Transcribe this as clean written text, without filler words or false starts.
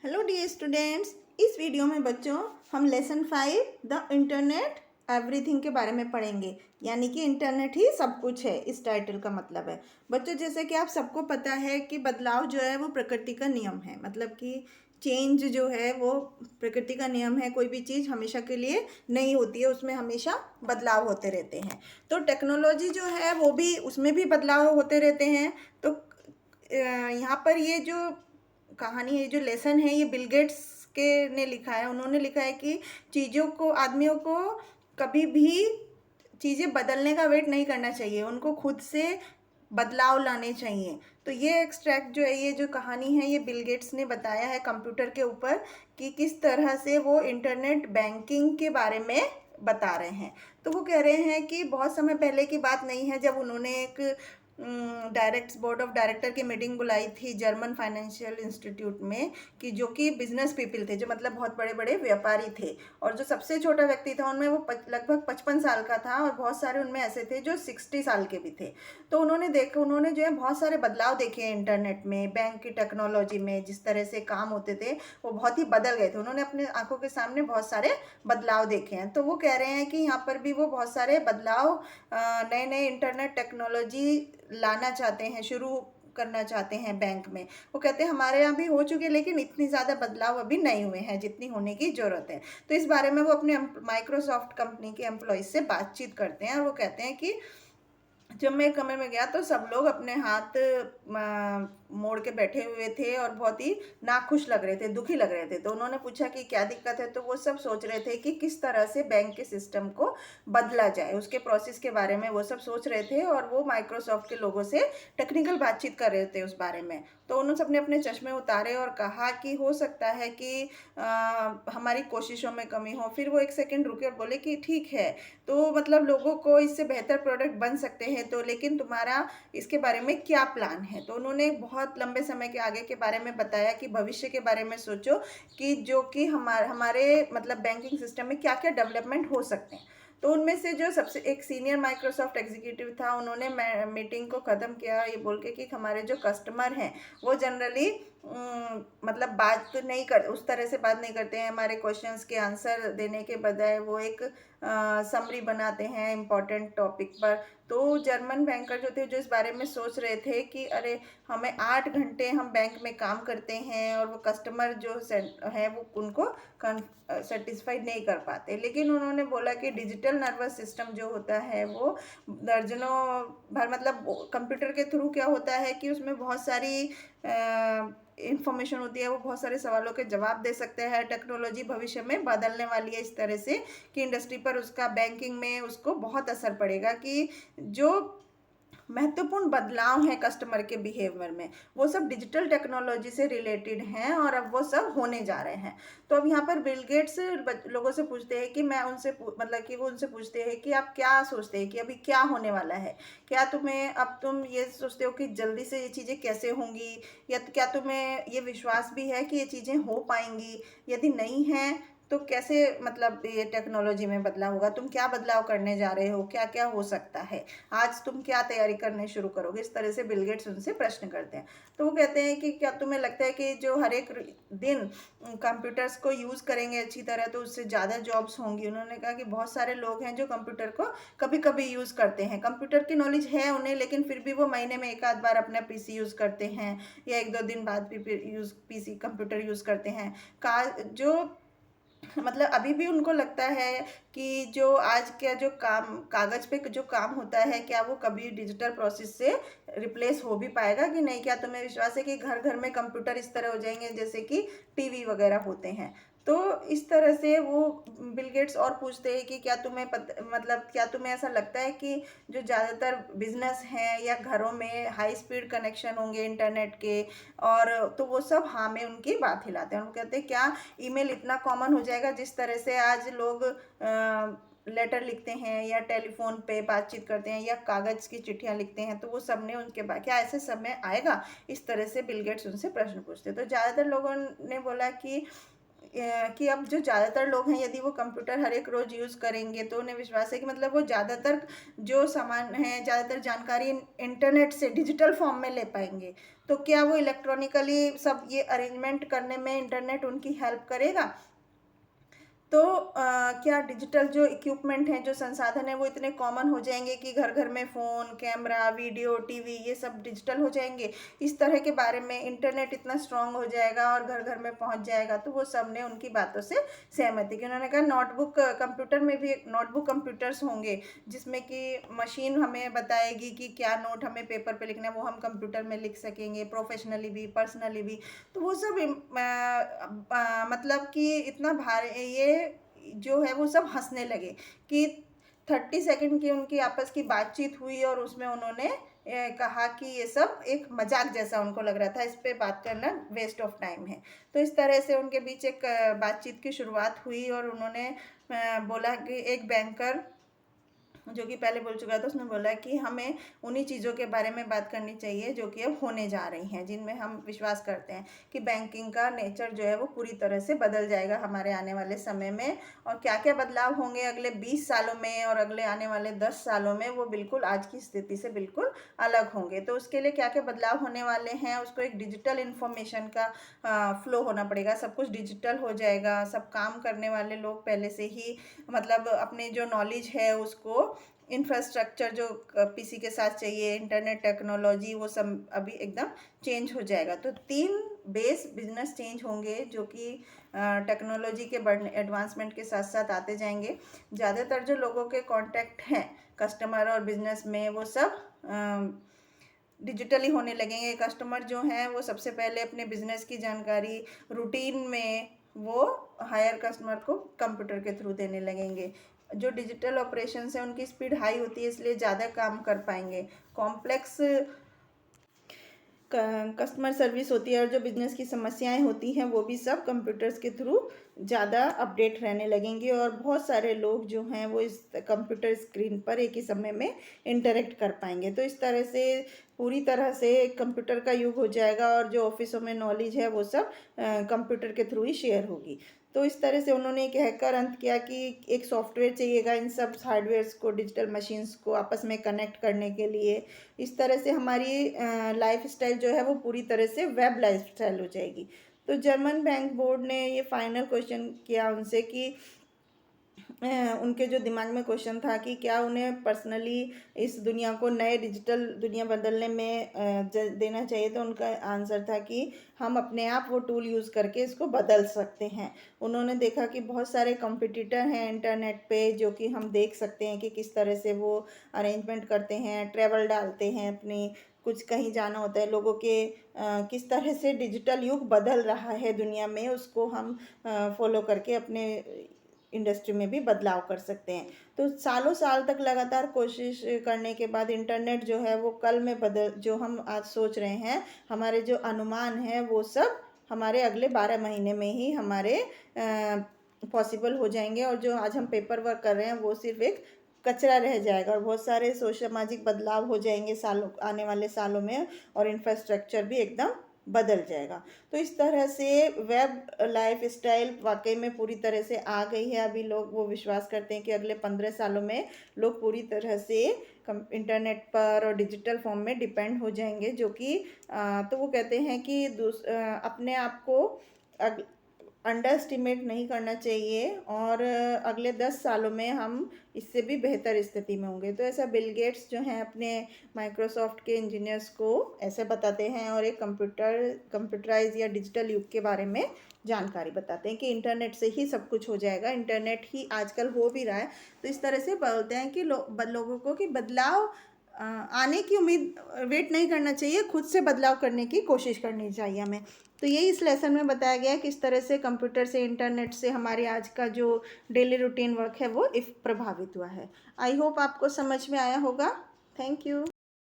Hello dear students, इस video में बच्चों हम लेसन 5 द इंटरनेट एवरीथिंग के बारे में पढ़ेंगे। यानी कि इंटरनेट ही सब कुछ है, इस टाइटल का मतलब है। बच्चों, जैसे कि आप सबको पता है कि बदलाव जो है वो प्रकृति का नियम है। मतलब कि चेंज जो है वो प्रकृति का नियम है। कोई भी चीज़ हमेशा के लिए नहीं होती है, उसमें हमेशा बदलाव होते रहते हैं। तो टेक्नोलॉजी जो है वो भी, उसमें भी बदलाव होते रहते हैं। तो यहाँ पर ये जो कहानी है, जो लेसन है, ये बिल गेट्स के ने लिखा है। उन्होंने लिखा है कि चीज़ों को, आदमियों को कभी भी चीज़ें बदलने का वेट नहीं करना चाहिए, उनको खुद से बदलाव लाने चाहिए। तो ये एक्सट्रैक्ट जो है, ये जो कहानी है, ये बिल गेट्स ने बताया है कंप्यूटर के ऊपर कि किस तरह से वो इंटरनेट बैंकिंग के बारे में बता रहे हैं। तो वो कह रहे हैं कि बहुत समय पहले की बात नहीं है जब उन्होंने एक बोर्ड ऑफ डायरेक्टर की मीटिंग बुलाई थी जर्मन फाइनेंशियल इंस्टीट्यूट में, कि जो कि बिजनेस पीपल थे, जो मतलब बहुत बड़े बड़े व्यापारी थे। और जो सबसे छोटा व्यक्ति था उनमें, वो लगभग 55 साल का था, और बहुत सारे उनमें ऐसे थे जो 60 साल के भी थे। तो उन्होंने जो है बहुत सारे बदलाव देखे हैं इंटरनेट में, बैंक की टेक्नोलॉजी में। जिस तरह से काम होते थे वो बहुत ही बदल गए थे। उन्होंने अपने आंखों के सामने बहुत सारे बदलाव देखे हैं। तो वो कह रहे हैं कि यहाँ पर भी वो बहुत सारे बदलाव, नए नए इंटरनेट टेक्नोलॉजी लाना चाहते हैं, शुरू करना चाहते हैं बैंक में। वो कहते हैं हमारे यहाँ भी हो चुके, लेकिन इतनी ज़्यादा बदलाव अभी नहीं हुए हैं जितनी होने की ज़रूरत है। तो इस बारे में वो अपने माइक्रोसॉफ्ट कंपनी के एम्प्लॉयज़ से बातचीत करते हैं, और वो कहते हैं कि जब मैं कमरे में गया तो सब लोग अपने हाथ मोड़ के बैठे हुए थे और बहुत ही नाखुश लग रहे थे, दुखी लग रहे थे। तो उन्होंने पूछा कि क्या दिक्कत है। तो वो सब सोच रहे थे कि किस तरह से बैंक के सिस्टम को बदला जाए, उसके प्रोसेस के बारे में वो सब सोच रहे थे। और वो माइक्रोसॉफ्ट के लोगों से टेक्निकल बातचीत कर रहे थे उस बारे में। तो उन्होंने सबने अपने चश्मे उतारे और कहा कि हो सकता है कि हमारी कोशिशों में कमी हो। फिर वो एक सेकंड रुके और बोले कि ठीक है, तो मतलब लोगों को इससे बेहतर प्रोडक्ट बन सकते हैं, तो लेकिन तुम्हारा इसके बारे में क्या प्लान है। तो उन्होंने बहुत लंबे समय के आगे के बारे में बताया कि भविष्य के बारे में सोचो, कि जो कि हमारे मतलब बैंकिंग सिस्टम में क्या क्या डेवलपमेंट हो सकते हैं। तो उनमें से जो सबसे एक सीनियर माइक्रोसॉफ्ट एग्जीक्यूटिव था, उन्होंने मीटिंग को ख़त्म किया ये बोल के कि हमारे जो कस्टमर हैं वो जनरली मतलब बात नहीं कर, उस तरह से बात नहीं करते हैं। हमारे क्वेश्चंस के आंसर देने के बजाय वो एक समरी बनाते हैं इम्पॉर्टेंट टॉपिक पर। तो जर्मन बैंकर जो थे, जो इस बारे में सोच रहे थे कि अरे, हमें 8 घंटे हम बैंक में काम करते हैं और वो कस्टमर जो है वो उनको सेटिस्फाइड नहीं कर पाते। लेकिन उन्होंने बोला कि डिजिटल नर्वस सिस्टम जो होता है वो दर्जनों भर, मतलब कंप्यूटर के थ्रू क्या होता है कि उसमें बहुत सारी इंफॉर्मेशन होती है, वो बहुत सारे सवालों के जवाब दे सकते हैं। टेक्नोलॉजी भविष्य में बदलने वाली है इस तरह से कि इंडस्ट्री पर, उसका बैंकिंग में उसको बहुत असर पड़ेगा। कि जो महत्वपूर्ण बदलाव है कस्टमर के बिहेवियर में, वो सब डिजिटल टेक्नोलॉजी से रिलेटेड हैं, और अब वो सब होने जा रहे हैं। तो अब यहाँ पर बिल गेट्स लोगों से पूछते हैं कि मैं उनसे मतलब कि वो उनसे पूछते हैं कि आप क्या सोचते हैं कि अभी क्या होने वाला है। क्या तुम्हें, अब तुम ये सोचते हो कि जल्दी से ये चीज़ें कैसे होंगी, या क्या तुम्हें ये विश्वास भी है कि ये चीज़ें हो पाएंगी। यदि नहीं है तो कैसे, मतलब ये टेक्नोलॉजी में बदलाव होगा, तुम क्या बदलाव करने जा रहे हो, क्या क्या हो सकता है, आज तुम क्या तैयारी करने शुरू करोगे। इस तरह से बिल गेट्स उनसे प्रश्न करते हैं। तो वो कहते हैं कि क्या तुम्हें लगता है कि जो हर एक दिन कंप्यूटर्स को यूज़ करेंगे अच्छी तरह तो उससे ज़्यादा जॉब्स होंगी। उन्होंने कहा कि बहुत सारे लोग हैं जो कंप्यूटर को कभी कभी यूज़ करते हैं, कंप्यूटर की नॉलेज है उन्हें, लेकिन फिर भी वो महीने में एक आध बार अपना पीसी यूज़ करते हैं, या एक दो दिन बाद भी पीसी कंप्यूटर यूज़ करते हैं। का जो मतलब अभी भी उनको लगता है कि जो आज का जो काम, कागज पे जो काम होता है, क्या वो कभी डिजिटल प्रोसेस से रिप्लेस हो भी पाएगा कि नहीं। क्या तुम्हें विश्वास है कि घर घर में कंप्यूटर इस तरह हो जाएंगे जैसे कि टीवी वगैरह होते हैं। तो इस तरह से वो बिल गेट्स और पूछते हैं कि क्या तुम्हें मतलब क्या तुम्हें ऐसा लगता है कि जो ज़्यादातर बिजनेस हैं या घरों में हाई स्पीड कनेक्शन होंगे इंटरनेट के, और तो वो सब हाँ में उनकी बात हिलाते हैं। वो कहते हैं क्या ईमेल इतना कॉमन हो जाएगा, जिस तरह से आज लोग लेटर लिखते हैं या टेलीफोन पे बातचीत करते हैं या कागज़ की चिट्ठियां लिखते हैं, तो वो सब ने उनके बाद क्या ऐसे समय आएगा। इस तरह से बिल गेट्स उनसे प्रश्न पूछते। तो ज़्यादातर लोगों ने बोला कि कि अब जो ज़्यादातर लोग हैं यदि वो कंप्यूटर हर एक रोज़ यूज़ करेंगे तो उन्हें विश्वास है कि मतलब वो ज़्यादातर जो सामान है, ज़्यादातर जानकारी इंटरनेट से डिजिटल फॉर्म में ले पाएंगे। तो क्या वो इलेक्ट्रॉनिकली सब ये अरेंजमेंट करने में इंटरनेट उनकी हेल्प करेगा? तो क्या डिजिटल जो इक्विपमेंट हैं, जो संसाधन है, वो इतने कॉमन हो जाएंगे कि घर घर में फ़ोन, कैमरा, वीडियो, टीवी ये सब डिजिटल हो जाएंगे? इस तरह के बारे में इंटरनेट इतना स्ट्रांग हो जाएगा और घर घर में पहुंच जाएगा। तो वो सब ने उनकी बातों से सहमत है कि उन्होंने कहा नोटबुक कंप्यूटर में भी नोटबुक कंप्यूटर्स होंगे जिसमें कि मशीन हमें बताएगी कि क्या नोट हमें पेपर पे लिखना है, वो हम कंप्यूटर में लिख सकेंगे, प्रोफेशनली भी, पर्सनली भी। तो वो सब मतलब कि इतना भारी ये जो है वो सब हंसने लगे कि 30 सेकंड की उनकी आपस की बातचीत हुई और उसमें उन्होंने कहा कि ये सब एक मजाक जैसा उनको लग रहा था, इस पे बात करना वेस्ट ऑफ टाइम है। तो इस तरह से उनके बीच एक बातचीत की शुरुआत हुई और उन्होंने बोला कि एक बैंकर जो कि पहले बोल चुका था, उसने बोला कि हमें उन्हीं चीज़ों के बारे में बात करनी चाहिए जो कि अब होने जा रही हैं, जिनमें हम विश्वास करते हैं कि बैंकिंग का नेचर जो है वो पूरी तरह से बदल जाएगा हमारे आने वाले समय में। और क्या क्या बदलाव होंगे अगले 20 सालों में और अगले आने वाले 10 सालों में, वो बिल्कुल आज की स्थिति से बिल्कुल अलग होंगे। तो उसके लिए क्या क्या बदलाव होने वाले हैं, उसको एक डिजिटल इन्फॉर्मेशन का फ्लो होना पड़ेगा, सब कुछ डिजिटल हो जाएगा। सब काम करने वाले लोग पहले से ही मतलब अपने जो नॉलेज है उसको, इंफ्रास्ट्रक्चर जो पीसी के साथ चाहिए, इंटरनेट टेक्नोलॉजी, वो सब अभी एकदम चेंज हो जाएगा। तो 3 बेस बिजनेस चेंज होंगे जो कि टेक्नोलॉजी के बढ़ने एडवांसमेंट के साथ साथ आते जाएंगे। ज़्यादातर जो लोगों के कांटेक्ट हैं कस्टमर और बिजनेस में, वो सब डिजिटली होने लगेंगे। कस्टमर जो हैं वो सबसे पहले अपने बिजनेस की जानकारी रूटीन में वो हायर कस्टमर को कंप्यूटर के थ्रू देने लगेंगे। जो डिजिटल ऑपरेशंस है उनकी स्पीड हाई होती है, इसलिए ज़्यादा काम कर पाएंगे। कॉम्प्लेक्स कस्टमर सर्विस होती है और जो बिजनेस की समस्याएं होती हैं वो भी सब कंप्यूटर्स के थ्रू ज़्यादा अपडेट रहने लगेंगे और बहुत सारे लोग जो हैं वो इस कंप्यूटर स्क्रीन पर एक ही समय में इंटरेक्ट कर पाएंगे। तो इस तरह से पूरी तरह से कंप्यूटर का युग हो जाएगा और जो ऑफिसों में नॉलेज है वो सब कंप्यूटर के थ्रू ही शेयर होगी। तो इस तरह से उन्होंने कहकर अंत किया कि एक सॉफ्टवेयर चाहिएगा इन सब हार्डवेयर्स को, डिजिटल मशीन्स को आपस में कनेक्ट करने के लिए। इस तरह से हमारी लाइफ स्टाइल जो है वो पूरी तरह से वेब लाइफ स्टाइल हो जाएगी। तो जर्मन बैंक बोर्ड ने ये फाइनल क्वेश्चन किया उनसे कि उनके जो दिमाग में क्वेश्चन था कि क्या उन्हें पर्सनली इस दुनिया को नए डिजिटल दुनिया बदलने में देना चाहिए। तो उनका आंसर था कि हम अपने आप वो टूल यूज़ करके इसको बदल सकते हैं। उन्होंने देखा कि बहुत सारे कंपटीटर हैं इंटरनेट पे जो कि हम देख सकते हैं कि किस तरह से वो अरेंजमेंट करते हैं, ट्रैवल डालते हैं अपनी, कुछ कहीं जाना होता है लोगों के, किस तरह से डिजिटल युग बदल रहा है दुनिया में, उसको हम फॉलो करके अपने इंडस्ट्री में भी बदलाव कर सकते हैं। तो सालों साल तक लगातार कोशिश करने के बाद इंटरनेट जो है वो कल में बदल, जो हम आज सोच रहे हैं, हमारे जो अनुमान है वो सब हमारे अगले 12 महीने में ही हमारे पॉसिबल हो जाएंगे। और जो आज हम पेपर वर्क कर रहे हैं वो सिर्फ एक कचरा रह जाएगा और बहुत सारे सामाजिक बदलाव हो जाएंगे सालों आने वाले सालों में और इंफ्रास्ट्रक्चर भी एकदम बदल जाएगा। तो इस तरह से वेब लाइफ स्टाइल वाकई में पूरी तरह से आ गई है। अभी लोग वो विश्वास करते हैं कि अगले 15 सालों में लोग पूरी तरह से इंटरनेट पर और डिजिटल फॉर्म में डिपेंड हो जाएंगे, जो कि तो वो कहते हैं कि अपने आप को अंडर एस्टिमेट नहीं करना चाहिए और अगले 10 सालों में हम इससे भी बेहतर स्थिति में होंगे। तो ऐसा बिल गेट्स जो हैं अपने माइक्रोसॉफ्ट के इंजीनियर्स को ऐसे बताते हैं और एक कंप्यूटराइज या डिजिटल युग के बारे में जानकारी बताते हैं कि इंटरनेट से ही सब कुछ हो जाएगा, इंटरनेट ही आजकल हो भी रहा है। तो इस तरह से बोलते हैं कि लोगों को कि बदलाव आने की उम्मीद वेट नहीं करना चाहिए, खुद से बदलाव करने की कोशिश करनी चाहिए हमें। तो यही इस लेसन में बताया गया है किस तरह से कंप्यूटर से, इंटरनेट से हमारे आज का जो डेली रूटीन वर्क है वो इफ प्रभावित हुआ है। आई होप आपको समझ में आया होगा। Thank you.